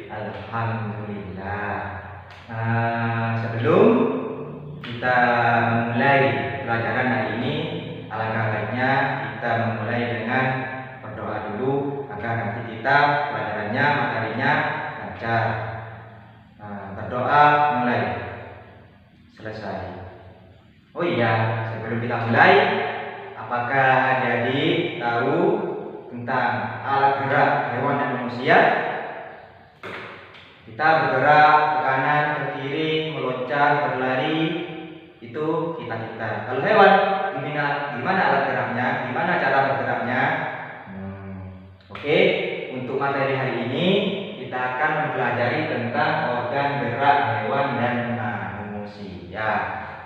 Alhamdulillah. Sebelum kita memulai pelajaran hari ini, alangkah baiknya kita memulai dengan berdoa dulu agar nanti kita pelajarannya, materinya lancar. Berdoa mulai, selesai. Oh iya, sebelum kita mulai, apakah adik-adik tahu tentang alat gerak hewan dan manusia? Kita bergerak ke kanan, ke kiri, meloncat, berlari, itu kita. Kalau hewan, gimana alat geraknya? Gimana cara bergeraknya? Oke, untuk materi hari ini kita akan mempelajari tentang organ gerak hewan dan manusia.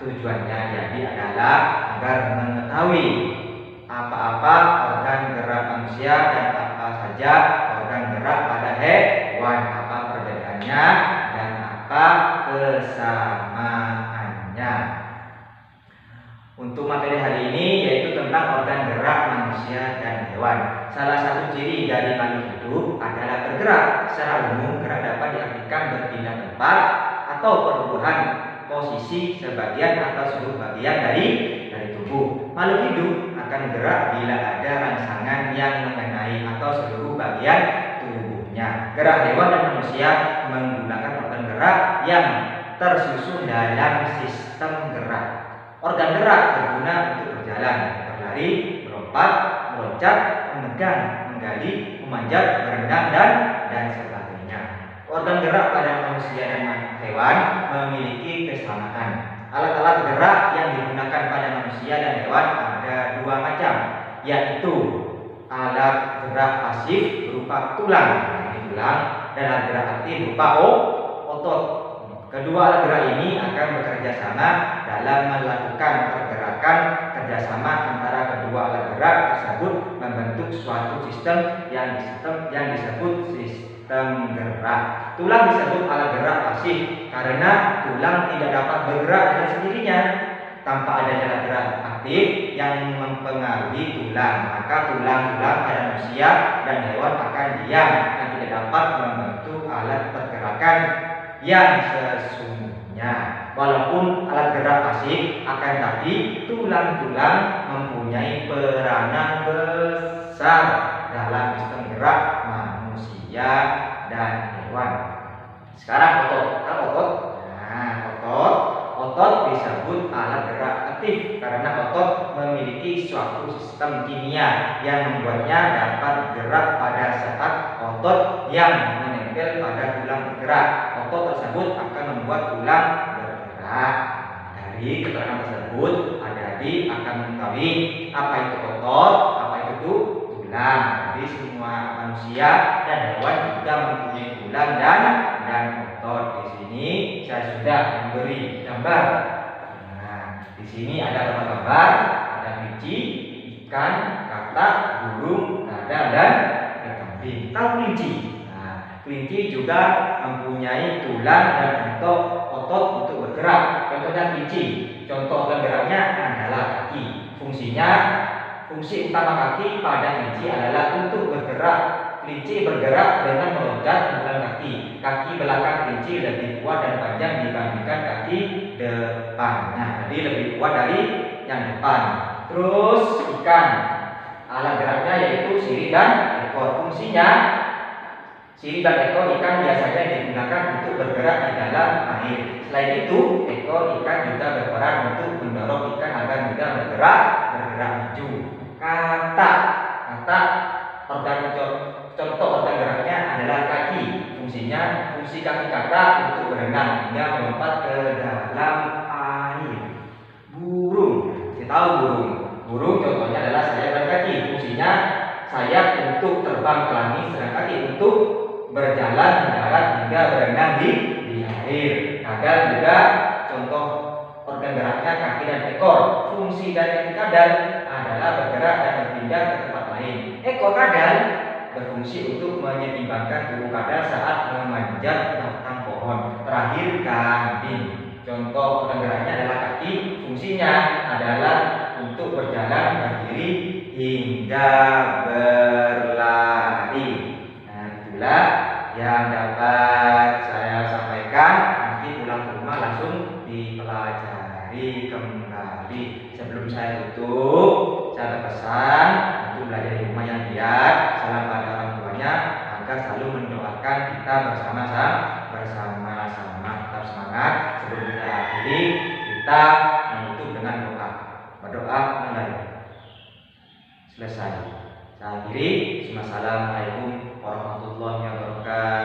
Tujuannya jadi adalah agar mengetahui apa-apa organ gerak manusia dan apa saja organ gerak pada hewan, apa perbedaannya dan apa kesamaannya. Untuk materi hari ini yaitu tentang organ gerak manusia dan hewan. Salah satu ciri dari makhluk hidup adalah bergerak. Secara umum, gerak dapat diartikan berpindah tempat atau perubahan posisi sebagian atau seluruh bagian dari tubuh. Makhluk hidup akan gerak bila ada rangsangan yang mengenai atau seluruh bagian tubuhnya. Gerak hewan dan manusia menggunakan organ gerak yang tersusun dalam sistem gerak. Organ gerak berguna untuk berjalan, berlari, melompat, meloncat, memegang, menggali, memanjat, berenang, dan sebagainya. Organ gerak pada manusia dan hewan memiliki kesamaan. Alat-alat gerak yang digunakan pada manusia dan hewan ada dua macam, yaitu alat gerak pasif berupa tulang, dan alat gerak aktif berupa otot. Kedua alat gerak ini akan bekerja sama dalam melakukan pergerakan. Kerjasama antara kedua alat gerak tersebut membentuk suatu sistem yang disebut sistem gerak. Tulang disebut alat gerak pasif karena tulang tidak dapat bergerak dengan sendirinya. Tanpa adanya alat gerak aktif yang mempengaruhi tulang, maka tulang-tulang pada manusia dan hewan akan diam dan tidak dapat membentuk alat pergerakan yang sesungguhnya. Walaupun alat gerak pasif, akan tapi tulang-tulang mempunyai peranan besar dalam sistem gerak manusia dan hewan. Sekarang otot disebut alat gerak aktif karena otot memiliki suatu sistem kimia yang membuatnya dapat bergerak pada saat otot yang menempel pada tulang bergerak. Otot tersebut akan membuat tulang bergerak. Dari keterangan tersebut, adik-adik akan mengetahui apa itu otot, apa itu tulang. Jadi semua manusia dan hewan juga mempunyai tulang dan otot. Di sini saya sudah memberi gambar. Di sini ada gambar, ada kelinci, ikan, katak, burung, dada, dan kambing. Tahu kelinci? Kelinci juga mempunyai tulang dan otot untuk bergerak. Contohnya kelinci, contoh organ geraknya adalah kaki. Fungsi utama kaki pada kelinci adalah untuk bergerak. Kelinci bergerak dengan meloncat menggunakan kaki. Kaki belakang kelinci lebih kuat dan panjang dibandingkan kaki depannya. Jadi lebih kuat dari yang depan. Terus ikan, alat geraknya yaitu sirip dan ekor. Fungsinya, sirip dan ekor ikan biasanya digunakan untuk bergerak di dalam air. Selain itu, ekor ikan juga berperan untuk mendorong ikan agar mudah bergerak maju. Katak, contoh organ geraknya adalah kaki. Fungsi kaki katak untuk berenang hingga melompat ke dalam air. Burung, kita tahu burung contohnya adalah sayap dan kaki. Fungsinya sayap untuk terbang ke langit, sedangkan kaki untuk berjalan mendarat hingga berenang di air. Kadal juga contoh organ geraknya kaki dan ekor. Fungsi dari kadal adalah bergerak dan berpindah ke tempat lain. Ekor kadal berfungsi untuk menyeimbangkan tubuh kadal saat memanjat batang pohon. Terakhir, kambing. Contoh organ geraknya adalah kaki. Fungsinya adalah untuk berjalan, berdiri hingga berlari. Itulah yang dapat saya sampaikan, nanti pulang ke rumah langsung dipelajari kembali. Sebelum saya tutup, saya berpesan untuk belajar di rumah yang giat, salam pada orang tuanya, agar selalu mendoakan kita bersama-sama. Tetap semangat. Sebelum kita akhiri, kita menutup dengan doa. Berdoa mengalir. Selesai. Saya akhiri. Assalamualaikum warahmatullahi wabarakatuh.